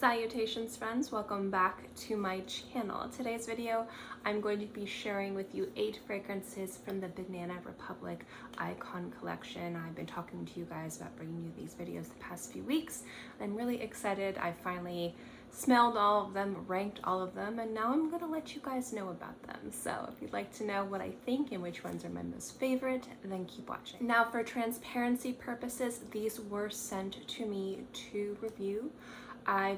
Salutations friends, welcome back to my channel. Today's video, I'm going to be sharing with you 8 fragrances from the Banana Republic Icon Collection. I've been talking to you guys about bringing you these videos the past few weeks. I'm really excited. I finally smelled all of them, ranked all of them, and now I'm gonna let you guys know about them. So if you'd like to know what I think and which ones are my most favorite, then keep watching. Now for transparency purposes, these were sent to me to review. I've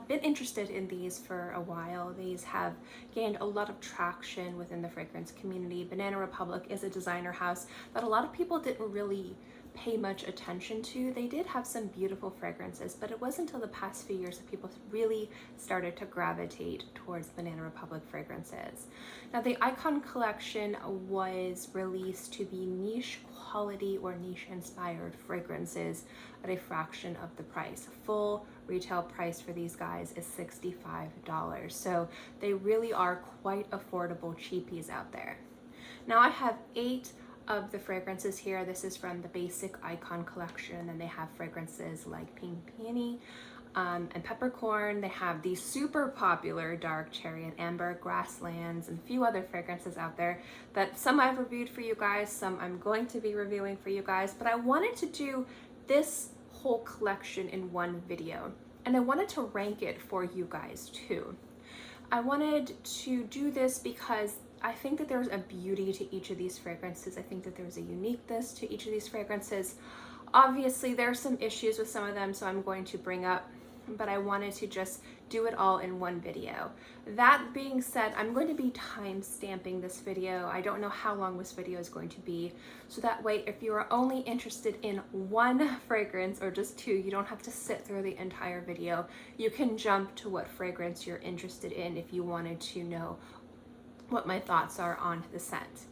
been interested in these for a while. These have gained a lot of traction within the fragrance community. Banana Republic is a designer house that a lot of people didn't really pay much attention to. They did have some beautiful fragrances, but it wasn't until the past few years that people really started to gravitate towards Banana Republic fragrances. Now the Icon Collection was released to be niche quality or niche inspired fragrances at a fraction of the price. Full retail price for these guys is $65. So they really are quite affordable cheapies out there. Now I have 8 of the fragrances here. This is from the basic Icon Collection, and they have fragrances like Pink Peony and Peppercorn. They have these super popular Dark Cherry and Amber, Grasslands, and a few other fragrances out there that some I've reviewed for you guys, some I'm going to be reviewing for you guys, but I wanted to do this whole collection in one video, and I wanted to rank it for you guys too. I wanted to do this because I think that there's a beauty to each of these fragrances. I think that there's a uniqueness to each of these fragrances. Obviously, there are some issues with some of them, so I'm going to bring up, but I wanted to just do it all in one video. That being said, I'm going to be time stamping this video. I don't know how long this video is going to be, so that way if you are only interested in one fragrance or just 2, you don't have to sit through the entire video. You can jump to what fragrance you're interested in if you wanted to know what my thoughts are on the scent.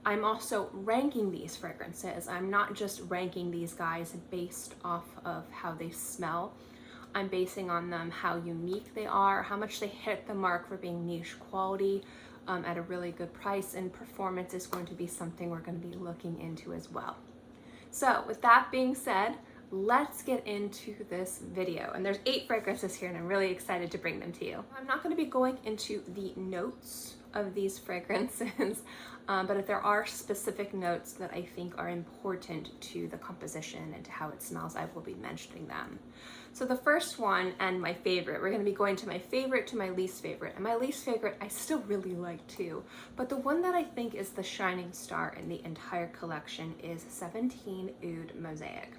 I'm also ranking these fragrances. I'm not just ranking these guys based off of how they smell. I'm basing on them how unique they are, how much they hit the mark for being niche quality at a really good price, and performance is going to be something we're going to be looking into as well. So with that being said, let's get into this video. And there's 8 fragrances here, and I'm really excited to bring them to you. I'm not going to be going into the notes of these fragrances, but if there are specific notes that I think are important to the composition and to how it smells, I will be mentioning them. So the first one, and my favorite, we're going to be going to my favorite to my least favorite, and my least favorite I still really like too, but the one that I think is the shining star in the entire collection is 17 Oud Mosaic.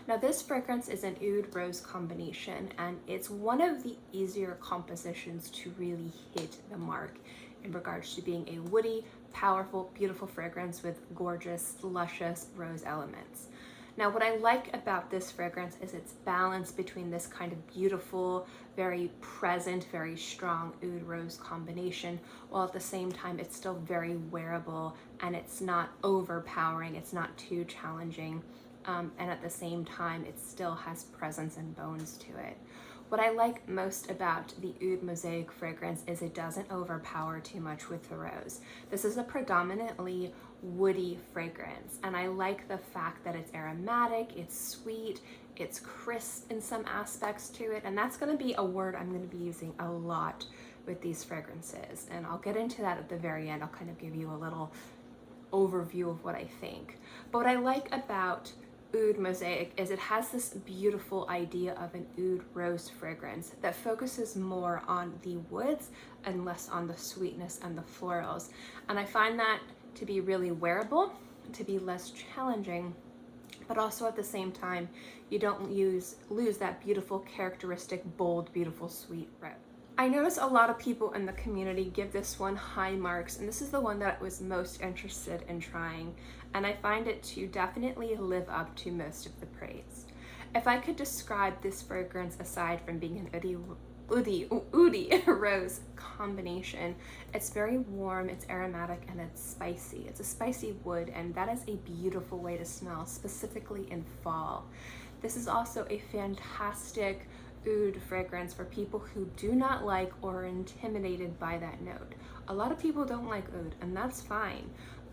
Now this fragrance is an Oud Rose combination, and it's one of the easier compositions to really hit the mark in regards to being a woody, powerful, beautiful fragrance with gorgeous, luscious rose elements. Now what I like about this fragrance is its balance between this kind of beautiful, very present, very strong Oud Rose combination, while at the same time it's still very wearable and it's not overpowering, it's not too challenging. And at the same time, it still has presence and bones to it. What I like most about the Oud Mosaic fragrance is it doesn't overpower too much with the rose. This is a predominantly woody fragrance, and I like the fact that it's aromatic, it's sweet, it's crisp in some aspects to it, and that's going to be a word I'm going to be using a lot with these fragrances, and I'll get into that at the very end. I'll kind of give you a little overview of what I think. But what I like about Oud Mosaic is it has this beautiful idea of an Oud Rose fragrance that focuses more on the woods and less on the sweetness and the florals. And I find that to be really wearable, to be less challenging, but also at the same time, you don't lose that beautiful, characteristic, bold, beautiful, sweet rose. I notice a lot of people in the community give this one high marks, and this is the one that I was most interested in trying, and I find it to definitely live up to most of the praise. If I could describe this fragrance aside from being an Oud Rose combination, it's very warm, it's aromatic, and it's spicy. It's a spicy wood, and that is a beautiful way to smell, specifically in fall. This is also a fantastic Oud fragrance for people who do not like or are intimidated by that note. A lot of people don't like Oud, and that's fine,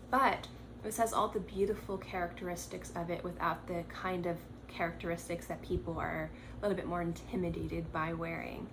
but this has all the beautiful characteristics of it without the kind of characteristics that people are little bit more intimidated by wearing.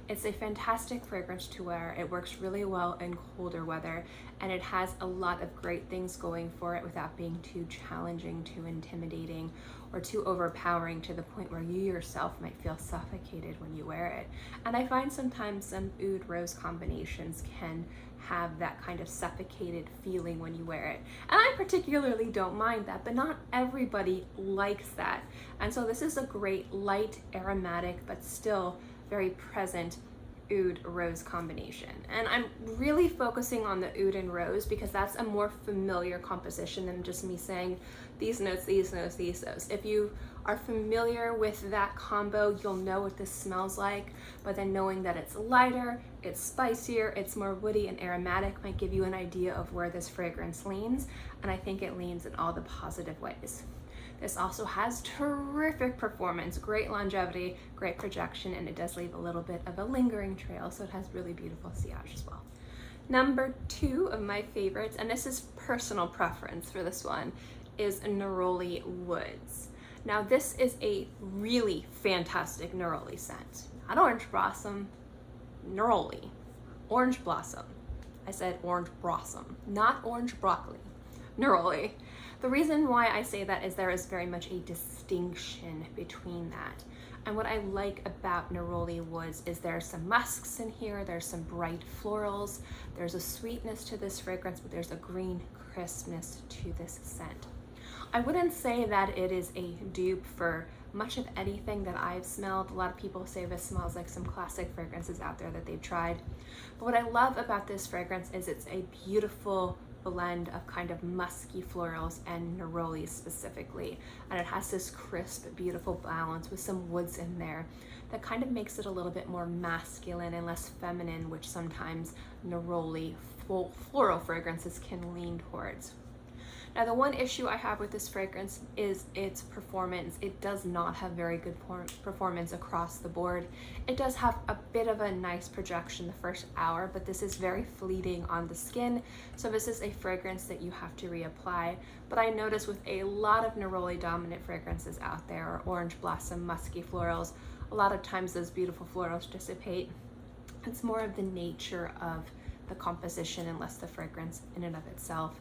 It's a fantastic fragrance to wear. It works really well in colder weather, and it has a lot of great things going for it without being too challenging, too intimidating, or too overpowering to the point where you yourself might feel suffocated when you wear it. And I find sometimes some oud rose combinations can have that kind of suffocated feeling when you wear it. And I particularly don't mind that, but not everybody likes that. And so this is a great light aromatic, but still very present oud rose combination. And I'm really focusing on the oud and rose because that's a more familiar composition than just me saying these notes, these notes, these notes. If you are familiar with that combo, you'll know what this smells like, but then knowing that it's lighter, it's spicier, it's more woody and aromatic might give you an idea of where this fragrance leans, and I think it leans in all the positive ways. This also has terrific performance, great longevity, great projection, and it does leave a little bit of a lingering trail, so it has really beautiful sillage as well. Number 2 of my favorites, and this is personal preference for this one, is Neroli Woods. Now this is a really fantastic neroli scent. Not orange blossom, neroli. Orange blossom. I said orange blossom, not orange broccoli. Neroli. The reason why I say that is there is very much a distinction between that. And what I like about Neroli Woods is there's some musks in here, there's some bright florals, there's a sweetness to this fragrance, but there's a green crispness to this scent. I wouldn't say that it is a dupe for much of anything that I've smelled. A lot of people say this smells like some classic fragrances out there that they've tried. But what I love about this fragrance is it's a beautiful blend of kind of musky florals and neroli specifically, and it has this crisp, beautiful balance with some woods in there that kind of makes it a little bit more masculine and less feminine, which sometimes neroli floral fragrances can lean towards. Now the one issue I have with this fragrance is its performance. It does not have very good performance across the board. It does have a bit of a nice projection the first hour, but this is very fleeting on the skin. So this is a fragrance that you have to reapply. But I notice with a lot of neroli dominant fragrances out there, or orange blossom, musky florals, a lot of times those beautiful florals dissipate. It's more of the nature of the composition and less the fragrance in and of itself.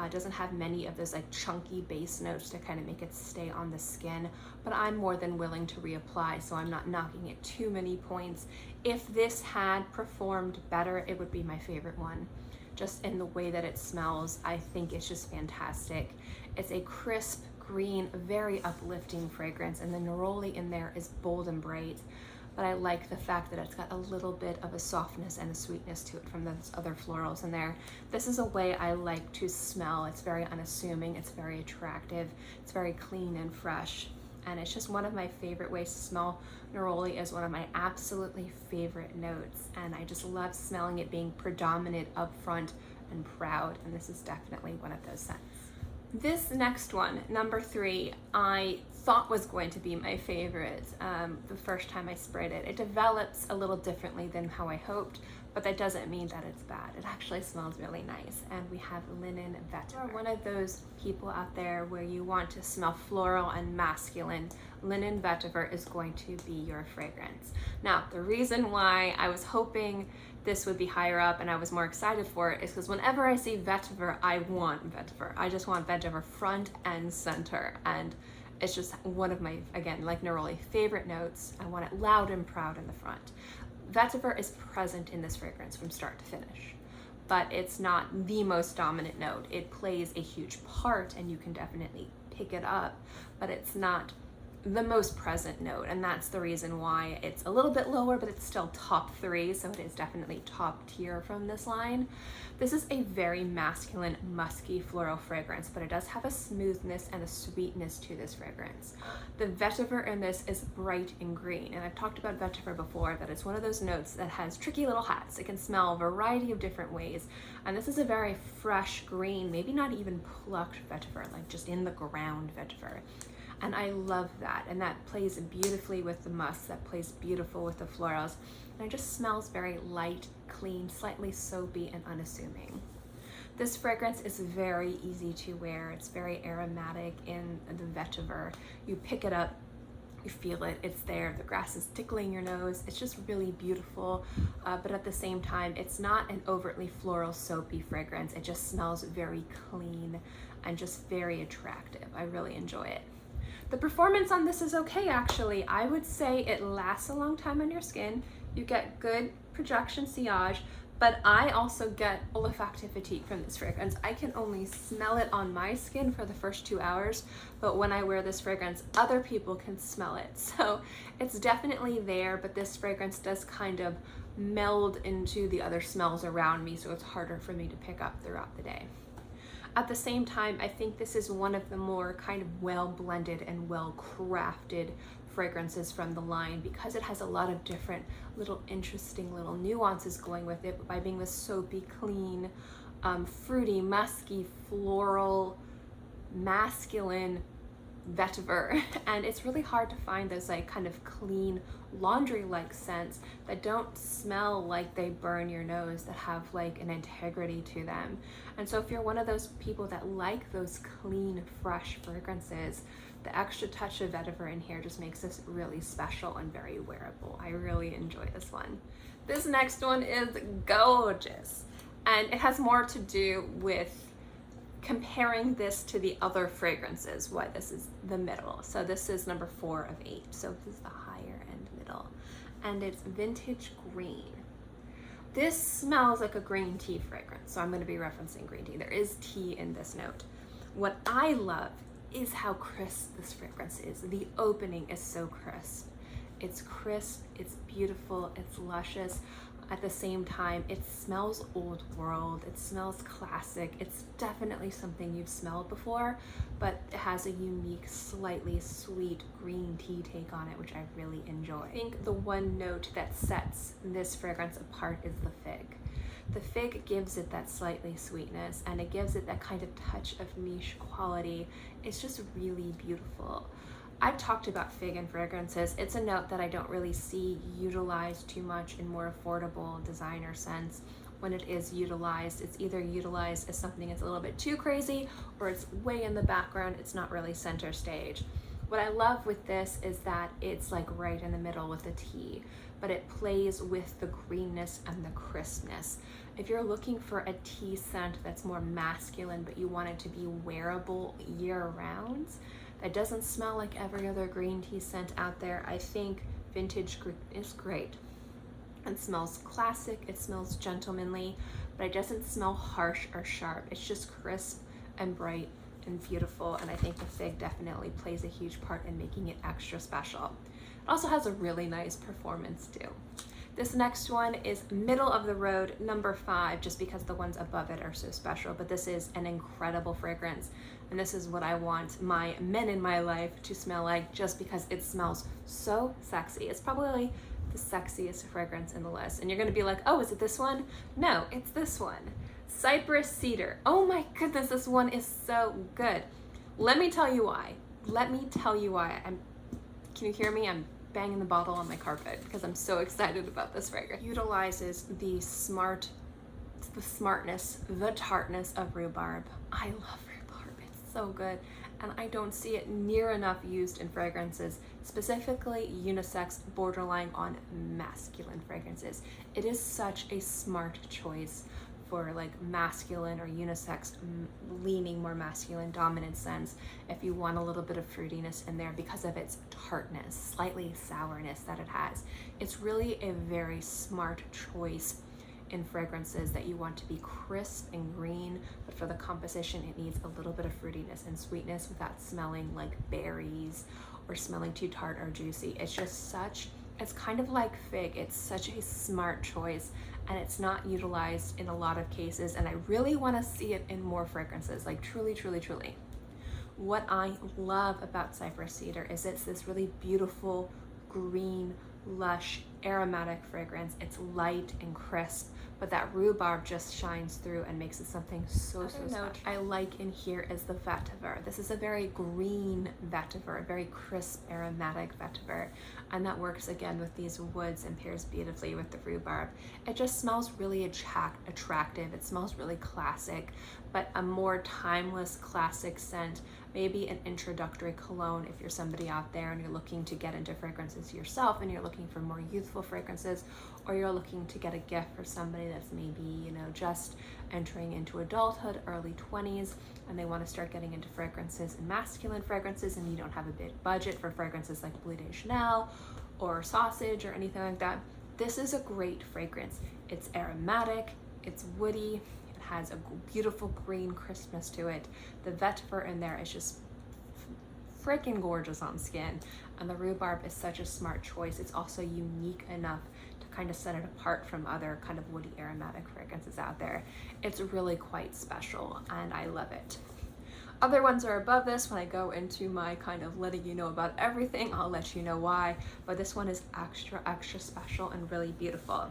It doesn't have many of those like chunky base notes to kind of make it stay on the skin, but I'm more than willing to reapply, so I'm not knocking it too many points. If this had performed better, it would be my favorite one. Just in the way that it smells, I think it's just fantastic. It's a crisp, green, very uplifting fragrance, and the neroli in there is bold and bright. But I like the fact that it's got a little bit of a softness and a sweetness to it from those other florals in there. This is a way I like to smell. It's very unassuming, it's very attractive, it's very clean and fresh, and it's just one of my favorite ways to smell. Neroli is one of my absolutely favorite notes, and I just love smelling it being predominant up front and proud, and this is definitely one of those scents. This next one, number 3, I thought was going to be my favorite the first time I sprayed it. It develops a little differently than how I hoped, but that doesn't mean that it's bad. It actually smells really nice, and we have Linen Vetiver. One of those people out there where you want to smell floral and masculine, Linen Vetiver is going to be your fragrance. Now, the reason why I was hoping this would be higher up and I was more excited for it is because whenever I see Vetiver, I want Vetiver. I just want Vetiver front and center, and it's just one of my, again, like neroli, favorite notes. I want it loud and proud in the front. Vetiver is present in this fragrance from start to finish, but it's not the most dominant note. It plays a huge part and you can definitely pick it up, but it's not the most present note, and that's the reason why it's a little bit lower, but it's still top 3, so it is definitely top tier from this line. This is a very masculine, musky floral fragrance, but it does have a smoothness and a sweetness to this fragrance. The vetiver in this is bright and green, and I've talked about vetiver before, that it's one of those notes that has tricky little hats. It can smell a variety of different ways, and this is a very fresh green, maybe not even plucked vetiver, like just in the ground vetiver. And I love that, and that plays beautifully with the musk, that plays beautiful with the florals, and it just smells very light, clean, slightly soapy and unassuming. This fragrance is very easy to wear. It's very aromatic in the vetiver. You pick it up, You feel it, it's there, the grass is tickling your nose. It's just really beautiful, but at the same time, it's not an overtly floral soapy fragrance. It just smells very clean and just very attractive. I really enjoy it. The performance on this is okay, actually. I would say it lasts a long time on your skin. You get good projection sillage, but I also get olfactive fatigue from this fragrance. I can only smell it on my skin for the first 2 hours, but when I wear this fragrance, other people can smell it. So it's definitely there, but this fragrance does kind of meld into the other smells around me, so it's harder for me to pick up throughout the day. At the same time, I think this is one of the more kind of well-blended and well-crafted fragrances from the line, because it has a lot of different little interesting little nuances going with it, by being this soapy, clean, fruity, musky, floral, masculine vetiver. And it's really hard to find those like kind of clean laundry-like scents that don't smell like they burn your nose, that have like an integrity to them. And so if you're one of those people that like those clean, fresh fragrances, the extra touch of vetiver in here just makes this really special and very wearable. I really enjoy this one. This next one is gorgeous, and it has more to do with comparing this to the other fragrances, why this is the middle. So this is number 4 of 8. So this is the higher end middle, and it's Vintage Green. This smells like a green tea fragrance, so I'm going to be referencing green tea. There is tea in this note. What I love is how crisp this fragrance is. The opening is so crisp. It's crisp, it's beautiful, it's luscious. At the same time, it smells old world, it smells classic. It's definitely something you've smelled before, but it has a unique, slightly sweet green tea take on it, which I really enjoy. I think the one note that sets this fragrance apart is the fig. The fig gives it that slightly sweetness, and it gives it that kind of touch of niche quality. It's just really beautiful. I've talked about fig in fragrances. It's a note that I don't really see utilized too much in more affordable designer scents. When it is utilized, it's either utilized as something that's a little bit too crazy, or it's way in the background. It's not really center stage. What I love with this is that it's like right in the middle with the tea, but it plays with the greenness and the crispness. If you're looking for a tea scent that's more masculine, but you want it to be wearable year-round, that doesn't smell like every other green tea scent out there, I think Vintage Green is great. It smells classic, it smells gentlemanly, but it doesn't smell harsh or sharp. It's just crisp and bright and beautiful, and I think the fig definitely plays a huge part in making it extra special. It also has a really nice performance too. This next one is middle of the road, number 5, just because the ones above it are so special, but this is an incredible fragrance, and this is what I want my men in my life to smell like, just because it smells so sexy. It's probably the sexiest fragrance in the list, and you're gonna be like, oh, is it this one? No, it's this one. Cypress Cedar. Oh my goodness, this one is so good. Let me tell you why. Can you hear me? I'm banging the bottle on my carpet because I'm so excited about this fragrance. It utilizes the smartness, the tartness of rhubarb. I love rhubarb, it's so good. And I don't see it near enough used in fragrances, specifically unisex, borderline on masculine fragrances. It is such a smart choice for like masculine or unisex, leaning more masculine dominant scents, if you want a little bit of fruitiness in there because of its tartness, slightly sourness that it has. It's really a very smart choice in fragrances that you want to be crisp and green, but for the composition it needs a little bit of fruitiness and sweetness without smelling like berries or smelling too tart or juicy. It's just such, it's kind of like fig. It's such a smart choice, and it's not utilized in a lot of cases, and I really want to see it in more fragrances, like truly, truly, truly. What I love about Cypress Cedar is it's this really beautiful, green, lush, aromatic fragrance. It's light and crisp, but that rhubarb just shines through and makes it something so special. I like in here is the vetiver. This is a very green vetiver, a very crisp aromatic vetiver, and that works again with these woods and pairs beautifully with the rhubarb. It just smells really attractive. It smells really classic, but a more timeless classic scent. Maybe an introductory cologne if you're somebody out there and you're looking to get into fragrances yourself and you're looking for more youthful fragrances, or you're looking to get a gift for somebody that's maybe, you know, just entering into adulthood, early 20s, and they want to start getting into fragrances and masculine fragrances, and you don't have a big budget for fragrances like Bleu de Chanel or Sausage or anything like that. This is a great fragrance. It's aromatic, it's woody, has a beautiful green crispness to it. The vetiver in there is just freaking gorgeous on skin, and the rhubarb is such a smart choice. It's also unique enough to kind of set it apart from other kind of woody aromatic fragrances out there. It's really quite special and I love it. Other ones are above this. When I go into my kind of letting you know about everything, I'll let you know why, but this one is extra special and really beautiful.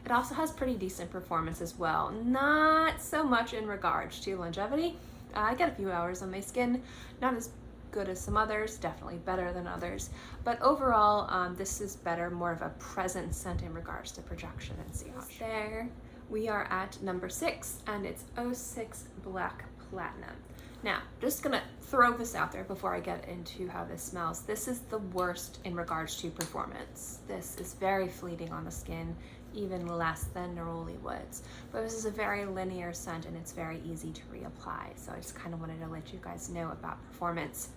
It also has pretty decent performance as well. Not so much in regards to longevity. I get a few hours on my skin, not as good as some others, definitely better than others. But overall, this is better, more of a present scent in regards to projection and sillage. There, we are at number 6, and it's 06 Black Platinum. Now, just gonna throw this out there before I get into how this smells. This is the worst in regards to performance. This is very fleeting on the skin, even less than Neroli Woods. But this is a very linear scent and it's very easy to reapply. So I just kind of wanted to let you guys know about performance.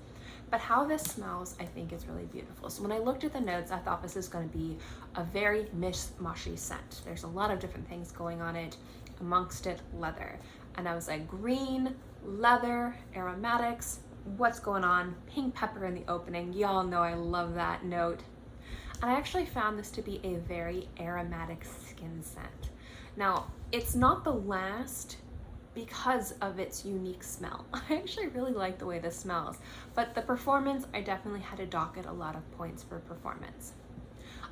But how this smells, I think, is really beautiful. So when I looked at the notes, I thought this is going to be a very mishmashy scent. There's a lot of different things going on it, amongst it leather. And I was like, green, leather, aromatics, what's going on? Pink pepper in the opening. Y'all know I love that note. And I actually found this to be a very aromatic skin scent. Now, it's not the last because of its unique smell. I actually really like the way this smells, but the performance, I definitely had to dock it a lot of points for performance.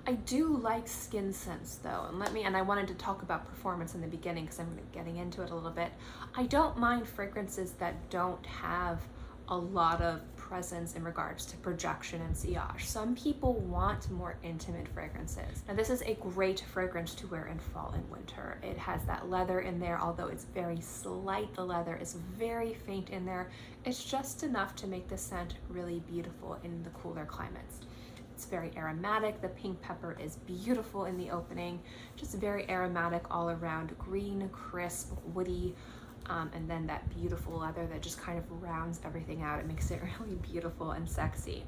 I do like skin scents though, and I wanted to talk about performance in the beginning because I'm getting into it a little bit. I don't mind fragrances that don't have a lot of presence in regards to projection and sillage. Some people want more intimate fragrances. Now this is a great fragrance to wear in fall and winter. It has that leather in there, although it's very slight. The leather is very faint in there. It's just enough to make the scent really beautiful in the cooler climates. It's very aromatic. The pink pepper is beautiful in the opening, just very aromatic all around, green, crisp, woody, and then that beautiful leather that just kind of rounds everything out. It makes it really beautiful and sexy.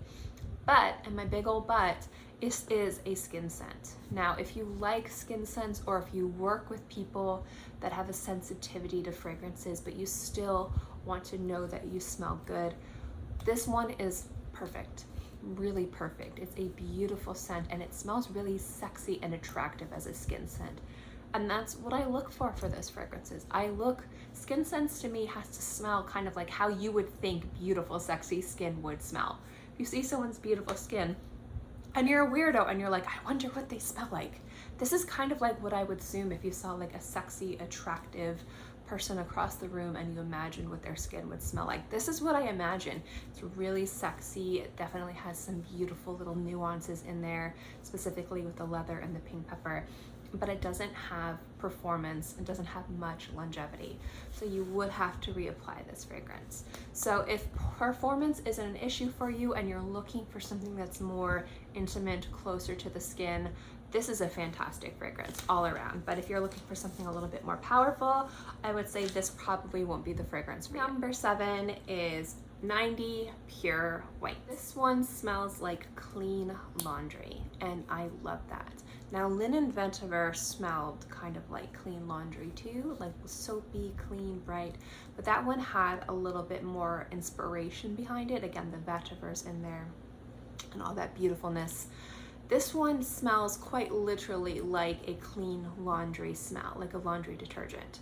But, and my big old but, this is a skin scent. Now, if you like skin scents, or if you work with people that have a sensitivity to fragrances, but you still want to know that you smell good, this one is perfect. Really perfect. It's a beautiful scent and it smells really sexy and attractive as a skin scent. And that's what I look for those fragrances. Skin scents to me has to smell kind of like how you would think beautiful, sexy skin would smell. If you see someone's beautiful skin and you're a weirdo and you're like, I wonder what they smell like. This is kind of like what I would assume if you saw like a sexy, attractive person across the room and you imagine what their skin would smell like. This is what I imagine. It's really sexy. It definitely has some beautiful little nuances in there, specifically with the leather and the pink pepper, but it doesn't have performance. It doesn't have much longevity. So you would have to reapply this fragrance. So if performance isn't an issue for you and you're looking for something that's more intimate, closer to the skin, this is a fantastic fragrance all around. But if you're looking for something a little bit more powerful, I would say this probably won't be the fragrance for you. Number 7 is 90 Pure White. This one smells like clean laundry, and I love that. Now, Linen Vetiver smelled kind of like clean laundry too, like soapy, clean, bright, but that one had a little bit more inspiration behind it. Again, the vetiver's in there and all that beautifulness. This one smells quite literally like a clean laundry smell, like a laundry detergent.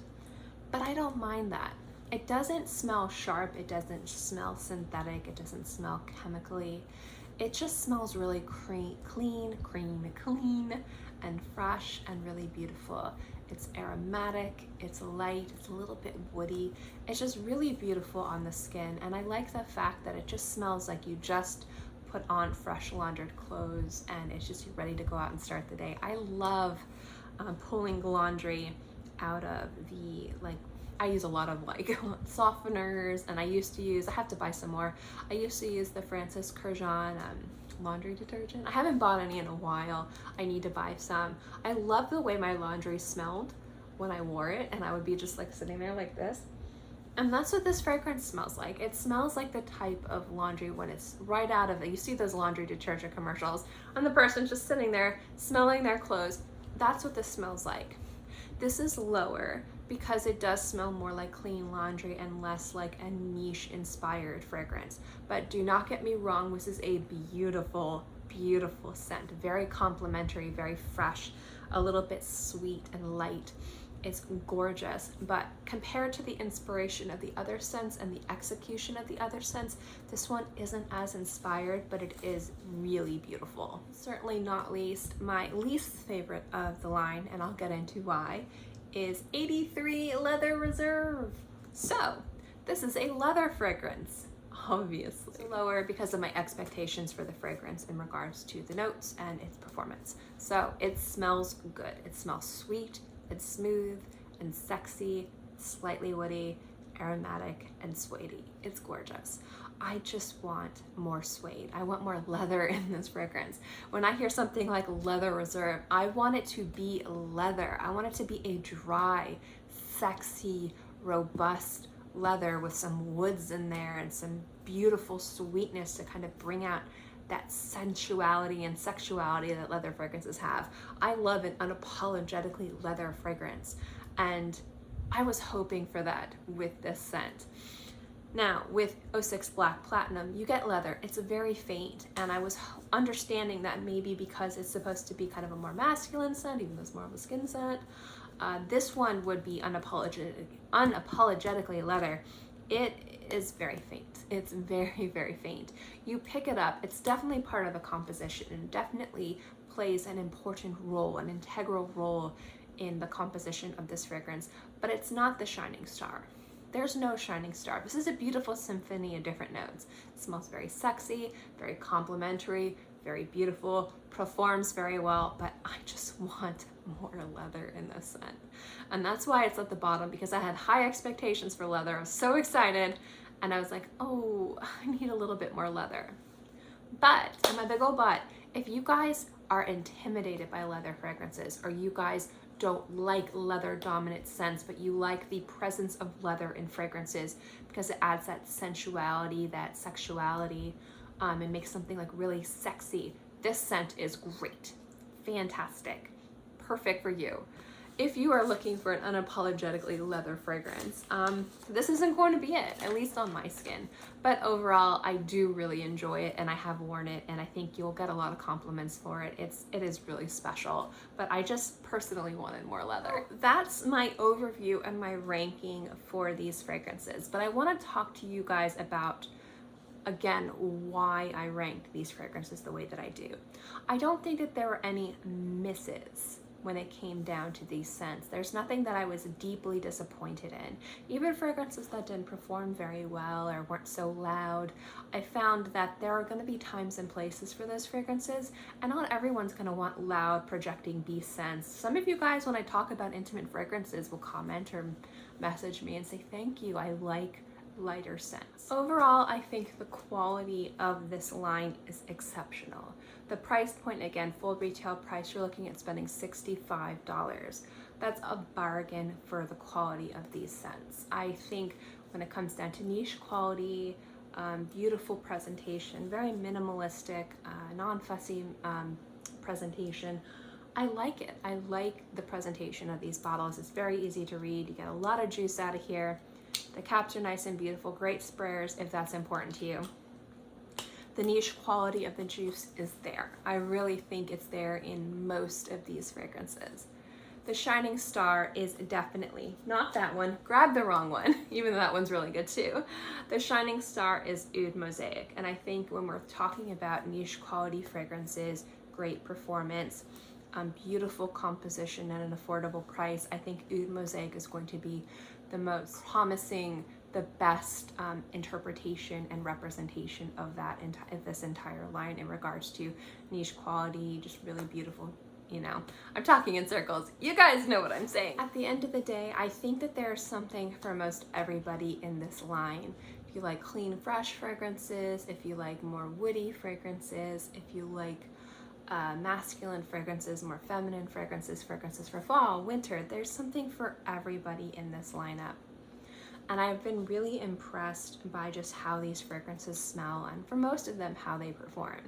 But I don't mind that. It doesn't smell sharp, it doesn't smell synthetic, it doesn't smell chemically. It just smells really clean, fresh and really beautiful. It's aromatic, it's light, it's a little bit woody. It's just really beautiful on the skin, and I like the fact that it just smells like you just put on fresh laundered clothes and it's just ready to go out and start the day. I love pulling laundry out of the, like, I use a lot of like softeners, and I have to buy some more. I used to use the Francis Kurkdjian laundry detergent. I haven't bought any in a while. I need to buy some. I love the way my laundry smelled when I wore it, and I would be just like sitting there like this. And that's what this fragrance smells like. It smells like the type of laundry when it's right out of it. You see those laundry detergent commercials and the person's just sitting there smelling their clothes. That's what this smells like. This is lower because it does smell more like clean laundry and less like a niche inspired fragrance. But do not get me wrong, this is a beautiful, beautiful scent. Very complimentary, very fresh, a little bit sweet and light. It's gorgeous, but compared to the inspiration of the other scents and the execution of the other scents, this one isn't as inspired, but it is really beautiful. Certainly not least, my least favorite of the line, and I'll get into why, is 83 Leather Reserve. So this is a leather fragrance, obviously. It's lower because of my expectations for the fragrance in regards to the notes and its performance. So it smells good. It smells sweet, it's smooth and sexy, slightly woody, aromatic, and suede-y. It's gorgeous. I just want more suede. I want more leather in this fragrance. When I hear something like Leather Reserve, I want it to be leather. I want it to be a dry, sexy, robust leather with some woods in there and some beautiful sweetness to kind of bring out that sensuality and sexuality that leather fragrances have. I love an unapologetically leather fragrance, and I was hoping for that with this scent. Now, with 06 Black Platinum, you get leather. It's very faint, and I was understanding that maybe because it's supposed to be kind of a more masculine scent, even though it's more of a skin scent, this one would be unapologetically leather. It is very faint. It's very, very faint. You pick it up, it's definitely part of the composition and definitely plays an important role, an integral role in the composition of this fragrance, but it's not the shining star. There's no shining star. This is a beautiful symphony of different notes. It smells very sexy, very complimentary, very beautiful, performs very well, but I just want more leather in this scent. And that's why it's at the bottom, because I had high expectations for leather. I was so excited, and I was like, oh, I need a little bit more leather. But, and my big old but, if you guys are intimidated by leather fragrances, or you guys don't like leather dominant scents, but you like the presence of leather in fragrances because it adds that sensuality, that sexuality, and makes something like really sexy, this scent is great, fantastic, perfect for you. If you are looking for an unapologetically leather fragrance, this isn't going to be it, at least on my skin. But overall, I do really enjoy it, and I have worn it, and I think you'll get a lot of compliments for it. It is really special, but I just personally wanted more leather. That's my overview and my ranking for these fragrances, but I want to talk to you guys about, again, why I ranked these fragrances the way that I do. I don't think that there were any misses when it came down to these scents. There's nothing that I was deeply disappointed in. Even fragrances that didn't perform very well or weren't so loud, I found that there are gonna be times and places for those fragrances, and not everyone's gonna want loud, projecting beast scents. Some of you guys, when I talk about intimate fragrances, will comment or message me and say, thank you, I like lighter scents. Overall, I think the quality of this line is exceptional. The price point, again, full retail price, you're looking at spending $65. That's a bargain for the quality of these scents. I think when it comes down to niche quality, beautiful presentation, very minimalistic, non-fussy presentation, I like it. I like the presentation of these bottles. It's very easy to read. You get a lot of juice out of here. The caps are nice and beautiful, great sprayers if that's important to you. The niche quality of the juice is there. I really think it's there in most of these fragrances. The shining star is definitely not that one. Grab the wrong one, even though that one's really good too. The shining star is Oud Mosaic, and I think when we're talking about niche quality fragrances, great performance, beautiful composition at an affordable price. I think Oud Mosaic is going to be the most promising, the best interpretation and representation of this entire line in regards to niche quality, just really beautiful. You know, I'm talking in circles. You guys know what I'm saying. At the end of the day, I think that there's something for most everybody in this line. If you like clean, fresh fragrances, if you like more woody fragrances, if you like masculine fragrances, more feminine fragrances, fragrances for fall, winter, there's something for everybody in this lineup. And I've been really impressed by just how these fragrances smell, and for most of them, how they perform.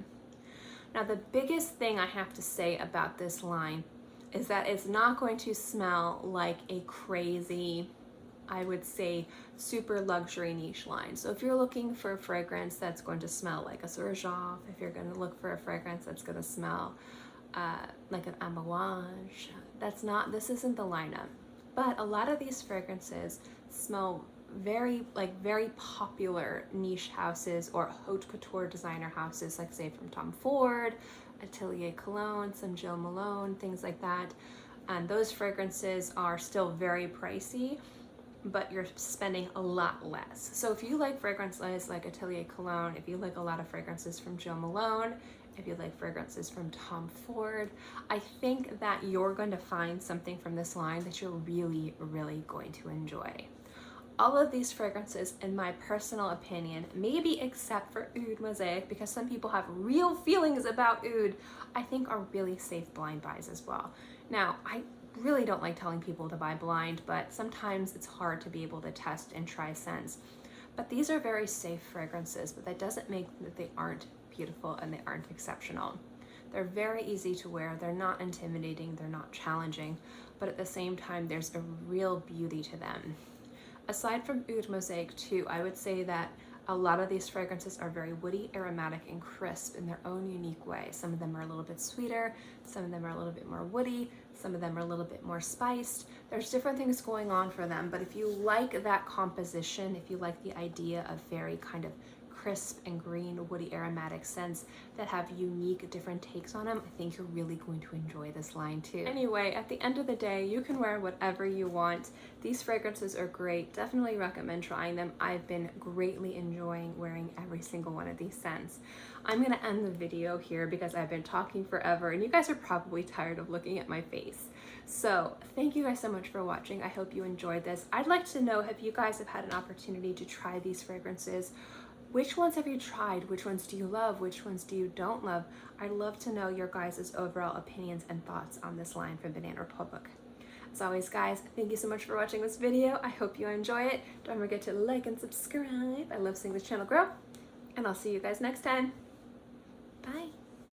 Now, the biggest thing I have to say about this line is that it's not going to smell like a crazy, I would say, super luxury niche line. So if you're looking for a fragrance that's going to smell like a Surgeoff, if you're going to look for a fragrance that's going to smell like an Amouage, this isn't the lineup. But a lot of these fragrances smell very popular niche houses or haute couture designer houses, like say from Tom Ford, Atelier Cologne, some Jo Malone, things like that. And those fragrances are still very pricey, but you're spending a lot less. So if you like fragrances like Atelier Cologne, if you like a lot of fragrances from Jo Malone, if you like fragrances from Tom Ford, I think that you're going to find something from this line that you're really, really going to enjoy. All of these fragrances, in my personal opinion, maybe except for Oud Mosaic, because some people have real feelings about Oud, I think are really safe blind buys as well. Now, I really don't like telling people to buy blind, but sometimes it's hard to be able to test and try scents. But these are very safe fragrances, but that doesn't mean that they aren't beautiful and they aren't exceptional. They're very easy to wear, they're not intimidating, they're not challenging, but at the same time, there's a real beauty to them. Aside from Oud Mosaic too, I would say that a lot of these fragrances are very woody, aromatic, and crisp in their own unique way. Some of them are a little bit sweeter, some of them are a little bit more woody, some of them are a little bit more spiced. There's different things going on for them, but if you like that composition, if you like the idea of very kind of crisp and green, woody, aromatic scents that have unique, different takes on them, I think you're really going to enjoy this line too. Anyway, at the end of the day, you can wear whatever you want. These fragrances are great. Definitely recommend trying them. I've been greatly enjoying wearing every single one of these scents. I'm gonna end the video here because I've been talking forever and you guys are probably tired of looking at my face. So thank you guys so much for watching. I hope you enjoyed this. I'd like to know if you guys have had an opportunity to try these fragrances. Which ones have you tried? Which ones do you love? Which ones do you don't love? I'd love to know your guys' overall opinions and thoughts on this line from Banana Republic. As always, guys, thank you so much for watching this video. I hope you enjoy it. Don't forget to like and subscribe. I love seeing this channel grow, and I'll see you guys next time.